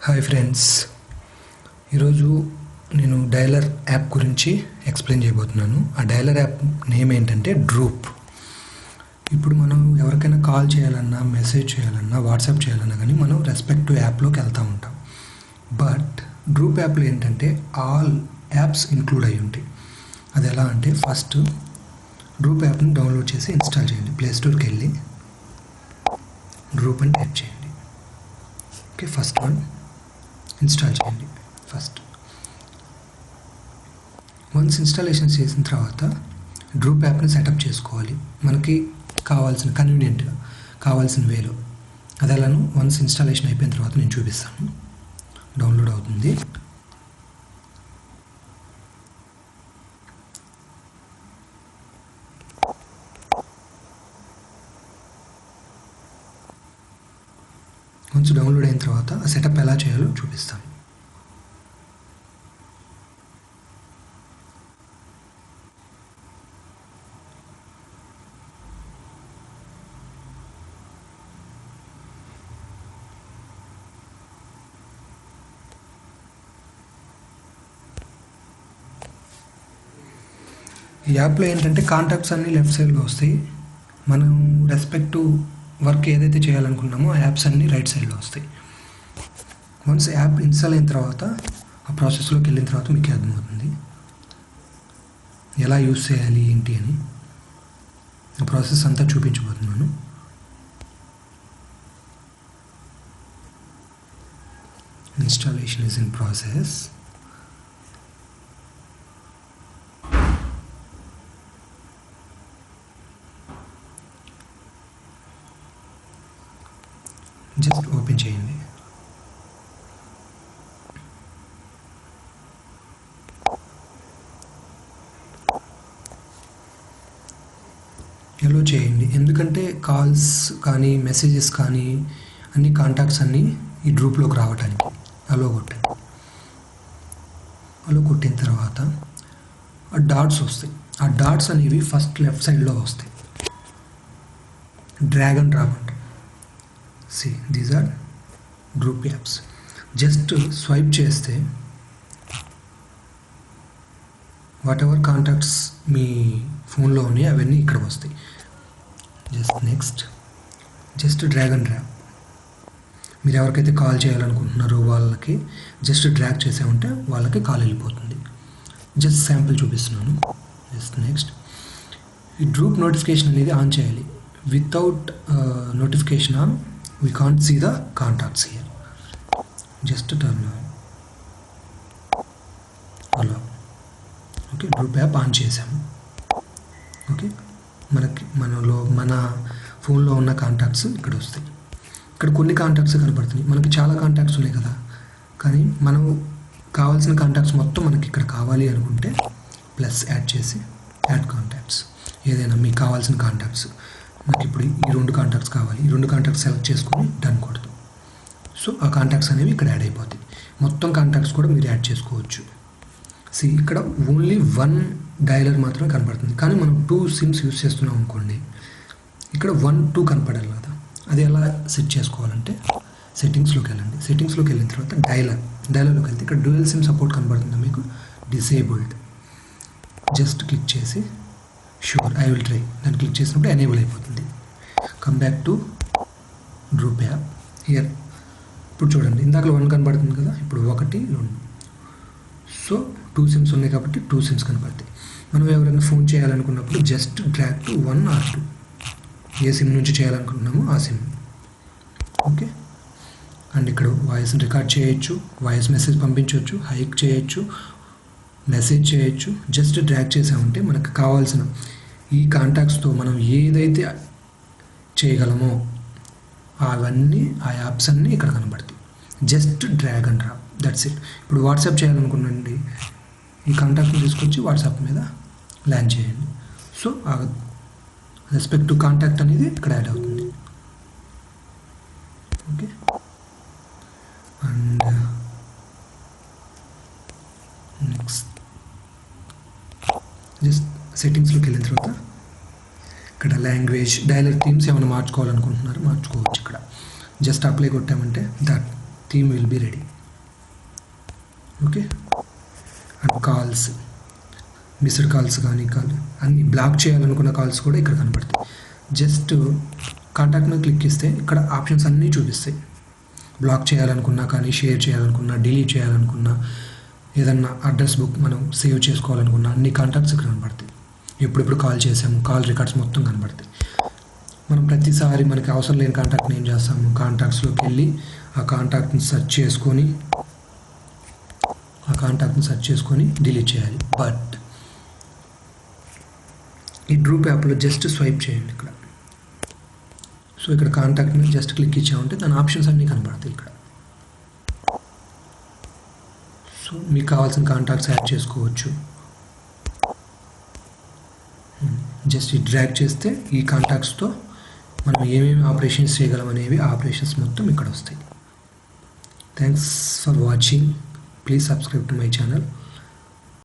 Hi friends, ఈరోజు నేను dialler app గురించి ఎక్స్ప్లెయిన్ చేయబోతున్నాను. ఆ డైలర్ యాప్ నేమ్ ఏంటంటే డ్రూప్. ఇప్పుడు మనం ఎవరికైనా కాల్ చేయాలన్నా, మెసేజ్ చేయాలన్నా, వాట్సాప్ చేయాలన్నా కానీ మనం రెస్పెక్టివ్ యాప్లోకి వెళ్తూ ఉంటాం. బట్ డ్రూప్ యాప్లో ఏంటంటే ఆల్ యాప్స్ ఇంక్లూడ్ అయి ఉంటాయి. అది ఎలా అంటే ఫస్ట్ డ్రూప్ యాప్ని డౌన్లోడ్ చేసి ఇన్స్టాల్ చేయండి. ప్లే స్టోర్కి వెళ్ళి డ్రూప్ అని టైప్ చేయండి. ఓకే, ఫస్ట్ వన్ ఇన్స్టాల్ చేయండి. ఫస్ట్ వన్స్ ఇన్స్టాలేషన్ చేసిన తర్వాత డ్రూప్ యాప్ని సెటప్ చేసుకోవాలి. మనకి కావాల్సిన కన్వీనియంట్గా కావాల్సిన వేలో. అది ఎలాను వన్స్ ఇన్స్టాలేషన్ అయిపోయిన తర్వాత నేను చూపిస్తాను. డౌన్లోడ్ అవుతుంది. వన్స్ డౌన్లోడ్ అయిన తర్వాత ఆ సెటప్ ఎలా చేయాలో చూపిస్తాను. ఈ యాప్లో ఏంటంటే కాంటాక్ట్స్ అన్నీ లెఫ్ట్ సైడ్లో వస్తాయి. మనం రెస్పెక్టివ్ వర్క్ ఏదైతే చేయాలనుకున్నామో ఆ యాప్స్ అన్నీ రైట్ సైడ్లో వస్తాయి. వన్స్ యాప్ ఇన్స్టాల్ అయిన తర్వాత ఆ ప్రాసెస్లోకి వెళ్ళిన తర్వాత మీకు అర్థమవుతుంది ఎలా యూస్ చేయాలి ఏంటి అని. ఆ ప్రాసెస్ అంతా చూపించబోతున్నాను. Installation is in process. Just open చేయండి. ఎలో చేయండి. ఎందుకంటే కాల్స్ కానీ మెసేజెస్ కానీ అన్ని కాంటాక్ట్స్ అన్నీ ఈ గ్రూప్లోకి రావడానికి అలో కొట్టండి. అలో కొట్టిన తర్వాత ఆ డాట్స్ వస్తాయి. ఆ డాట్స్ అనేవి ఫస్ట్ లెఫ్ట్ సైడ్లో వస్తాయి. డ్రాగ్ అండ్ డ్రాప్ అంట. See, these are group apps. Just swipe చేస్తే వాట్ ఎవర్ కాంటాక్ట్స్ మీ ఫోన్లో ఉన్నాయి అవన్నీ ఇక్కడ వస్తాయి. Just next just drag and drop. మీరు ఎవరికైతే కాల్ చేయాలనుకుంటున్నారో వాళ్ళకి జస్ట్ డ్రాగ్ చేసామంటే వాళ్ళకి కాల్ వెళ్ళిపోతుంది. జస్ట్ శాంపుల్ చూపిస్తున్నాను. జస్ట్ నెక్స్ట్ ఈ డ్రూప్ నోటిఫికేషన్ అనేది ఆన్ చేయాలి. Without notification on we can't see the contacts here. Just turn on. Allow. Okay, డ్రూప్ app on చేసాము. ఓకే, మన ఫోన్లో ఉన్న కాంటాక్ట్స్ ఇక్కడ వస్తాయి. ఇక్కడ కొన్ని కాంటాక్ట్స్ కనపడుతున్నాయి. మనకి చాలా కాంటాక్ట్స్ ఉన్నాయి కదా, కానీ మనం కావాల్సిన కాంటాక్ట్స్ మొత్తం మనకి ఇక్కడ కావాలి అనుకుంటే ప్లస్ యాడ్ చేసి యాడ్ కాంటాక్ట్స్, ఏదైనా మీకు కావాల్సిన కాంటాక్ట్స్. నాకు ఇప్పుడు ఈ రెండు కాంటాక్ట్స్ కావాలి. ఈ రెండు కాంటాక్ట్స్ సెలెక్ట్ చేసుకొని డన్ కొడతాం. సో ఆ కాంటాక్ట్స్ అనేవి ఇక్కడ యాడ్ అయిపోతాయి. మొత్తం కాంటాక్ట్స్ కూడా మీరు యాడ్ చేసుకోవచ్చు. ఇక్కడ ఓన్లీ వన్ డైలర్ మాత్రమే కనపడుతుంది, కానీ మనం 2 సిమ్స్ యూస్ చేస్తున్నాం అనుకోండి, ఇక్కడ 1, 2 కనపడాలి కదా. అది ఎలా సెట్ చేసుకోవాలంటే సెట్టింగ్స్లోకి వెళ్ళండి. సెట్టింగ్స్లోకి వెళ్ళిన తర్వాత డైలర్లోకి వెళ్తే ఇక్కడ డ్యూయల్ సిమ్ సపోర్ట్ కనపడుతుంది మీకు, డిసేబుల్డ్. జస్ట్ క్లిక్ చేసి షూర్ ఐ విల్ ట్రై దాన్ని క్లిక్ చేసినప్పుడు ఎనేబుల్ అయిపోతుంది. Come back to డ్రూప్ app. Here ఇప్పుడు చూడండి, ఇందాక 1 కనపడుతుంది కదా, ఇప్పుడు 1, 2. సో 2 సిమ్స్ ఉన్నాయి కాబట్టి 2 సిమ్స్ కనపడతాయి. మనం ఎవరైనా ఫోన్ చేయాలనుకున్నప్పుడు just drag to 1 or 2, A SIM నుంచి చేయాలనుకుంటున్నామో ఆ సిమ్. ఓకే, అండ్ ఇక్కడ వాయిస్ రికార్డ్ చేయొచ్చు, వాయిస్ మెసేజ్ పంపించవచ్చు, హైక్ చేయొచ్చు, మెసేజ్ చేయొచ్చు. జస్ట్ డ్రాగ్ చేసామంటే మనకు కావాల్సిన ఈ కాంటాక్ట్స్తో మనం ఏదైతే చేయగలమో అవన్నీ ఆ యాప్స్ అన్నీ ఇక్కడ కనబడతాయి. Just drag and drop, that's it. ఇప్పుడు వాట్సాప్ చేయాలనుకున్నాండి, ఈ కాంటాక్ట్ని తీసుకొచ్చి వాట్సాప్ మీద ల్యాండ్ చేయండి. సో ఆ రెస్పెక్టివ్ కాంటాక్ట్ అనేది ఇక్కడ యాడ్ అవుతుంది. ఓకే, అండ్ నెక్స్ట్ జస్ట్ సెట్టింగ్స్లోకి వెళ్ళిన తర్వాత ఇక్కడ లాంగ్వేజ్, డైలర్ థీమ్స్ ఏమైనా మార్చుకోవాలనుకుంటున్నారు మార్చుకోవచ్చు. ఇక్కడ జస్ట్ అప్లై కొట్టామంటే that theme will be ready. Okay, and calls, missed calls కానీ అన్ని బ్లాక్ చేయాలనుకున్న కాల్స్ కూడా ఇక్కడ కనపడతాయి. జస్ట్ కాంటాక్ట్ మీద క్లిక్ చేస్తే ఇక్కడ ఆప్షన్స్ అన్నీ చూపిస్తాయి. బ్లాక్ చేయాలనుకున్నా కానీ, షేర్ చేయాలనుకున్నా, డిలీట్ చేయాలనుకున్నా, ఏదన్నా అడ్రస్ బుక్ మనం సేవ్ చేసుకోవాలనుకున్నా అన్ని కాంటాక్ట్స్ ఇక్కడ కనపడతాయి. ఎప్పుడెప్పుడు కాల్ చేసాము, కాల్ రికార్డ్స్ మొత్తం కనపడతాయి. మనం ప్రతిసారి మనకి అవసరం లేని కాంటాక్ట్ని ఏం చేస్తాము, కాంటాక్ట్స్లోకి వెళ్ళి ఆ కాంటాక్ట్ని సెర్చ్ చేసుకొని డిలీట్ చేయాలి. బట్ ఈ డ్రూప్ యాప్లో జస్ట్ స్వైప్ చేయండి ఇక్కడ. సో ఇక్కడ కాంటాక్ట్ మీద జస్ట్ క్లిక్ ఇచ్చామంటే దాని ఆప్షన్స్ అన్నీ కనపడతాయి ఇక్కడ. సో మీకు కావాల్సిన కాంటాక్ట్స్ యాడ్ చేసుకోవచ్చు. జస్ట్ ఈ డ్రాగ్ చేస్తే ఈ కాంటాక్ట్స్తో మనం ఏమేమి ఆపరేషన్స్ చేయగలం అనేవి ఆ ఆపరేషన్స్ మొత్తం ఇక్కడ వస్తాయి. Thanks for watching. Please subscribe to my channel.